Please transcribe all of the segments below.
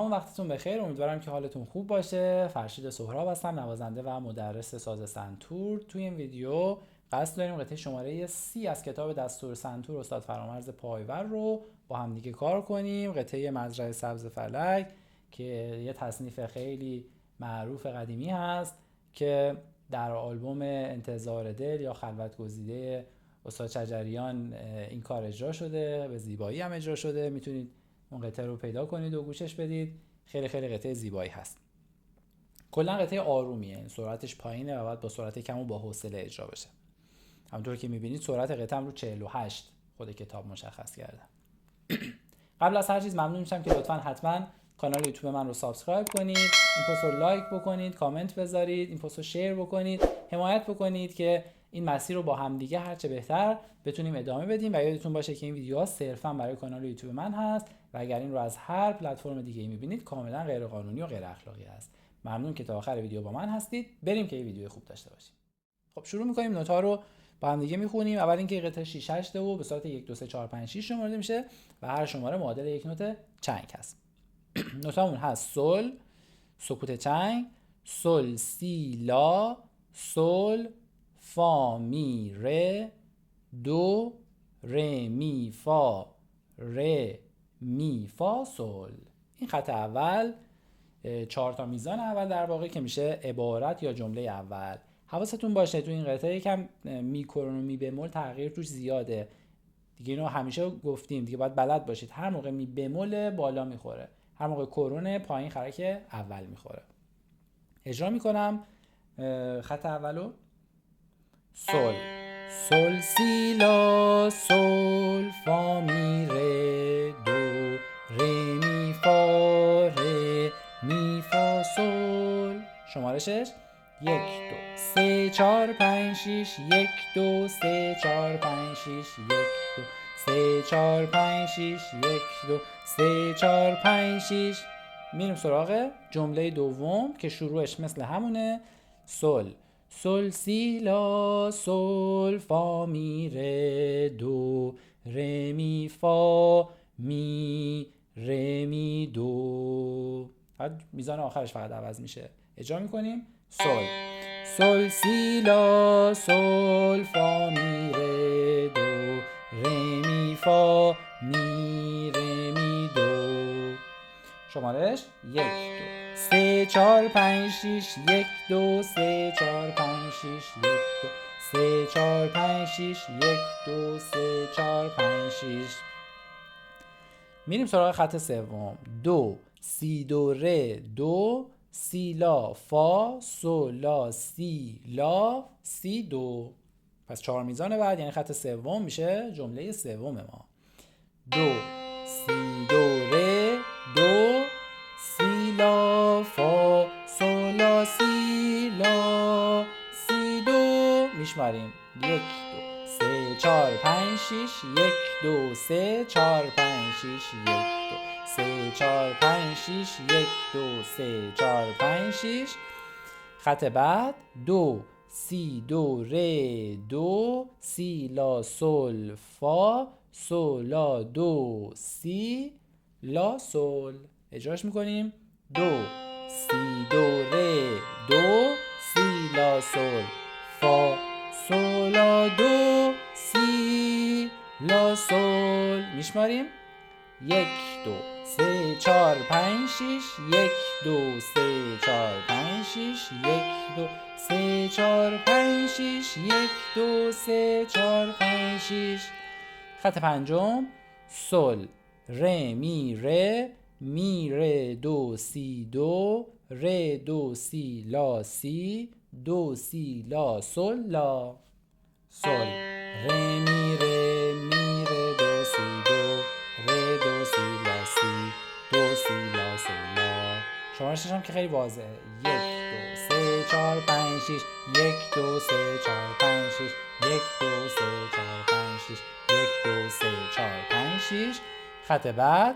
تمام وقتتون بخیر. امیدوارم که حالتون خوب باشه. فرشید سهراب هستم، نوازنده و مدرس ساز سنتور. توی این ویدیو قصد داریم قطعه شماره 30 از کتاب دستور سنتور استاد فرامرز پایور رو با هم دیگه کار کنیم. قطعه مزرعه سبز فلک که یه تصنیف خیلی معروف قدیمی هست که در آلبوم انتظار دل یا خلوت گزیده استاد شجریان این کار اجرا شده، به زیبایی هم اجرا شده. میتونید اون قطعه رو پیدا کنید و گوشش بدید. خیلی خیلی قطعه زیبایی هست. کلا قطعه آرومیه، این سرعتش پایینه و باید با سرعت کم و با حوصله اجرا بشه. همونطور که میبینید سرعت قطعه هم رو 48 خود کتاب مشخص کرده. قبل از هر چیز ممنون میشم که لطفاً حتما کانال یوتیوب من رو سابسکرایب کنید، این پست رو لایک بکنید، کامنت بذارید، این پست رو شیر بکنید، حمایت بکنید که این مسیر رو با هم دیگه هرچه بهتر بتونیم ادامه بدیم. و یادتون باشه که این ویدیوها صرفاً برای کانال یوتیوب من هست و اگر این رو از هر پلتفرم دیگه‌ای می‌بینید کاملا غیر قانونی و غیر اخلاقی است. ممنون که تا آخر ویدیو با من هستید. بریم که این ویدیو خوب داشته باشیم. خب شروع می‌کنیم، نوت‌ها رو با هم دیگه می‌خونیم. اول اینکه قطعه 6 8 و به صورت 1 2 3 4 5 6 شمرده میشه و هر شماره معادل یک نوت چنگ هست. نوتامون هست سل، سکوت چنگ، سل سی لا، سل فا می ره، دو ره می فا ره می فا سل. این خط اول 4 تا میزان اول در واقع که میشه عبارت یا جمله اول. حواستون باشه تو این قطعه یکم میکرون و می بمول تغییر توش زیاده دیگه، اینو همیشه گفتیم دیگه، باید بلد باشید. هر موقع می بمول بالا میخوره، هر موقع کرون پایین خرک اول میخوره. اجرا میکنم خط اولو. سل سل سی لا، سل فا می ره، دو ره می فا ره می فا سل. شماره 6 1 2 3 4 5 6 1 2 3 4 5 6 1 2 3 4 5 6 1 2 3 4 5 6. میریم سراغ جمله دوم که شروعش مثل همونه. سل سل سی لا، سل فا می ره، دو ره می فا می ره می دو. میزان آخرش فقط عوض میشه. اجرا میکنیم. سل سل سی لا، سل فا می ره، دو ره می فا می ره می دو. شمارش 1 2 3 4 5 6 1 2 3 4 5 6 1 2 3 4 5 6 1 2 3 4 5 6. میریم سراغ خط سوم. دو سی دو ره، دو سی لا فا سل لا سی لا سی دو. پس 4 میزان بعد یعنی خط سوم میشه جمله سوم ما. دو سی دو ره، دو سی لا فا سل لا سی لا سی دو. میشماریم 1 2 3 4 5 6 1 2 3 4 5 6 1 2 3 4 5 6 1 2 3 4 5 6. خط بعد دو سی دو ره، دو سی لا سل فا سل لا دو سی لا سل. اجراش میکنیم. دو سی دو ره، دو سی لا سل فا سل لا دو سی لا سل. میشماریم. 1 2 3 4 5 6 1 2 3 4 5 6 1 2 3 4 5 6 1 2 3 4 5 6. خط پنجم. سل ره می ره، می ره دو سی دو، ره دو سی لا سی، دو سی لا سل لا. سل ره می ره، می ره دو سی دو، ره دو سی لا سی، دو سی لا سل لا. شمارشش هم که خیلی واضحه. 1 2 3 4 5 6 1 2 3 4 5 6 1 2 3 4 5 6 1 2 3 4 5 6. خط بعد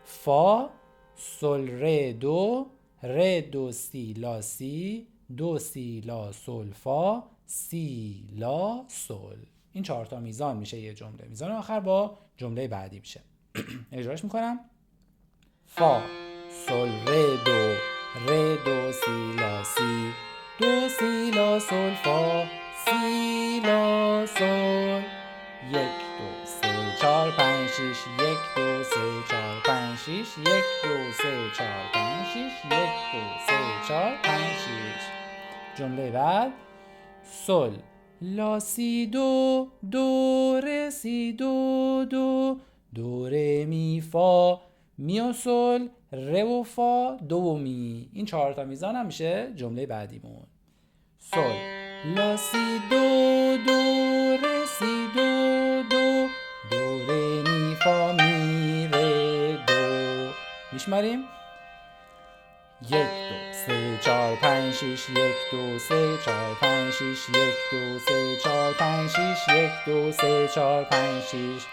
فا سل ره دو، ره دو سی لا سی، دو سی لا سل فا سی لا سل. این 4 تا میزان میشه یه جمله. میزان آخر با جمله بعدی میشه. اجراش میکنم. فا سل ره دو سی لا سی، دو سی لا سل فا، سی لا سل. 1 2 3 4 5 6، 1 2 3 4 5 6، 1 2 3 4 5 6، 1 2 3 4 5 6. جمله بعد سل لا سی دو، دو ره سی دو دو، دو ره می فا، می و سل، ره و فا، دو و می. این 4 تا میزان هم میشه جمله بعدیمون. سل لا سی دو، دو ره سی دو دو، دو ره می فا می ره دو. میشماریم 1 2 3 4 5 6، 1 2 3 4 5 6، 1 2 3 4 5 6، 1 2 3 4 5 6.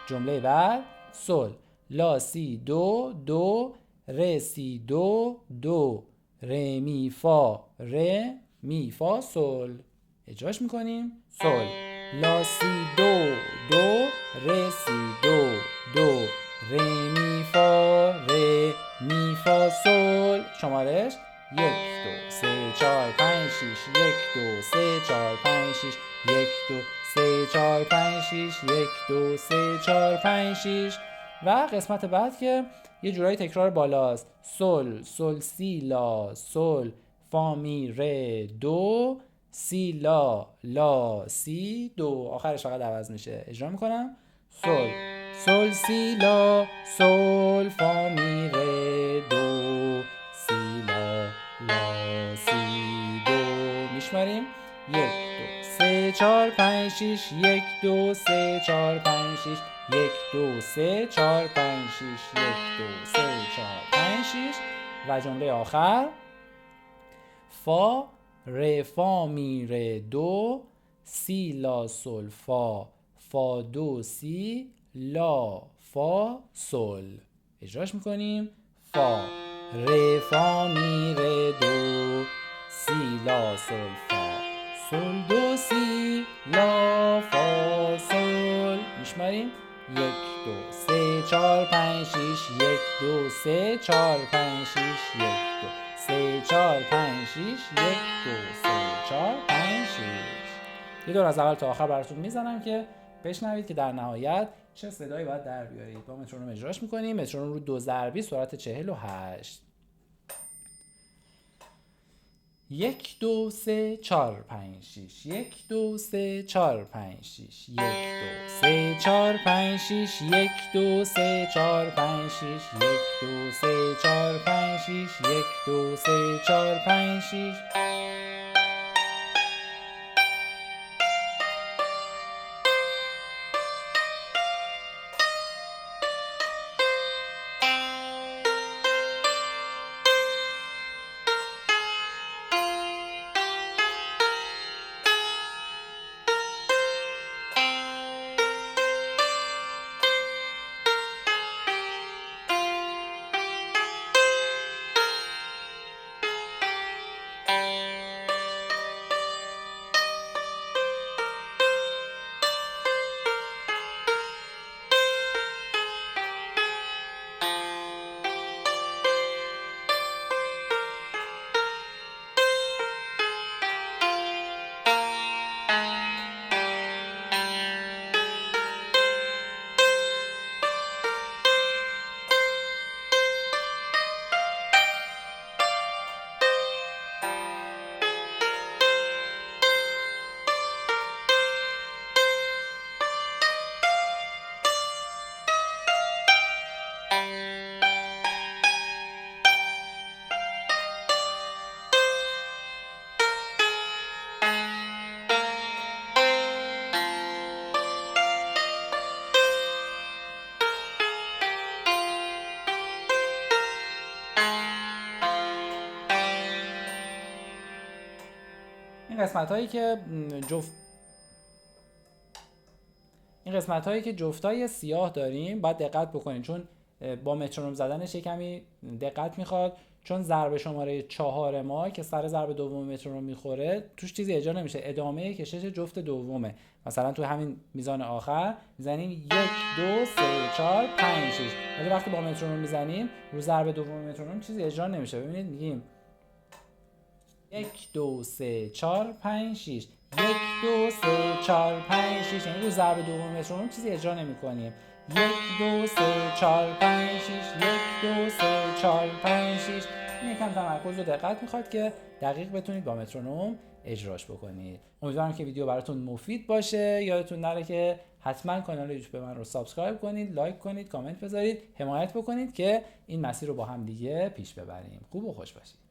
جمله بعد سل لا سی دو، دو ره سی دو دو، ره می فا ره می فا سل. اجراش میکنیم. سل لا سی دو، دو ره سی دو دو، ره می فا ره می فا سل. شمارش 1 2 3 4 5 6، 1 2 3 4 5 6، 1 2 3 4 5 6، 1 2 3 4 5 6. و قسمت بعد که یه جورایی تکرار بالاست. سل سل سی لا سل فا می ره دو، سی لا لا سی دو. آخرش فقط عوض میشه. اجرا میکنم. سل سل سی لا سل فا می ره دو، سی لا لا سی دو. میشماریم 1 2 3 4 5 6، 1 2 3 4 5 6، 1 2 3 4 5 6، 1 2 3 4 5 6. و جمله آخر فا ره فا می ره دو، سی لا سل فا، فا دو سی لا فا سل. اجراش میکنیم. فا ره فا می ره دو، سی لا سل فا، سل دو سی لا فا سل. میشماریم 1 2 3 4 5 6، 1 2 3 4 5 6، 1 2 3 4 5 6، 1 2 3 4 5 6. یه دور از اول تا آخر براتون میزنم که بشنوید که در نهایت چه صدایی باید در بیارید. با مترونوم اجراش میکنیم. مترونوم رو 2 ضربی سرعت 48. 1 2 3 4 5 6، 1 2 3 4 5 6، 1 2 3 4 5 6، 1 2 3 4 5 6، 1 2 3 4 5 6، 1 2 3 4 5 6. این قسمت هایی که جفتای سیاه داریم باید دقت بکنید، چون با مترونوم زدنش کمی دقت میخواد، چون ضرب شماره 4 ما که سر ضرب دوم مترونوم میخوره توش چیزی اجرا نمیشه، ادامه کشش جفت دومه. مثلا تو همین میزان آخر میزنیم 1 2 3 4 5 6، ولی وقتی با مترونوم میزنیم رو ضرب دوم مترونوم چیزی اجرا نمیشه. ببینید میگیم 1 2 3 4 5 6، 1 2 3 4 5 6، یعنی رو ضرب دوم مترونوم چیزی اجرا نمی‌کنیم. 1 2 3 4 5 6، 1 2 3 4 5 6. این یکم تمرکز و دقت میخواد که دقیق بتونید با مترونوم اجراش بکنید. امیدوارم که ویدیو براتون مفید باشه. یادتون نره که حتما کانال یوتیوب من رو سابسکرایب کنید، لایک کنید، کامنت بذارید، حمایت بکنید که این مسیر رو با هم دیگه پیش ببریم. خوب و خوش باشید.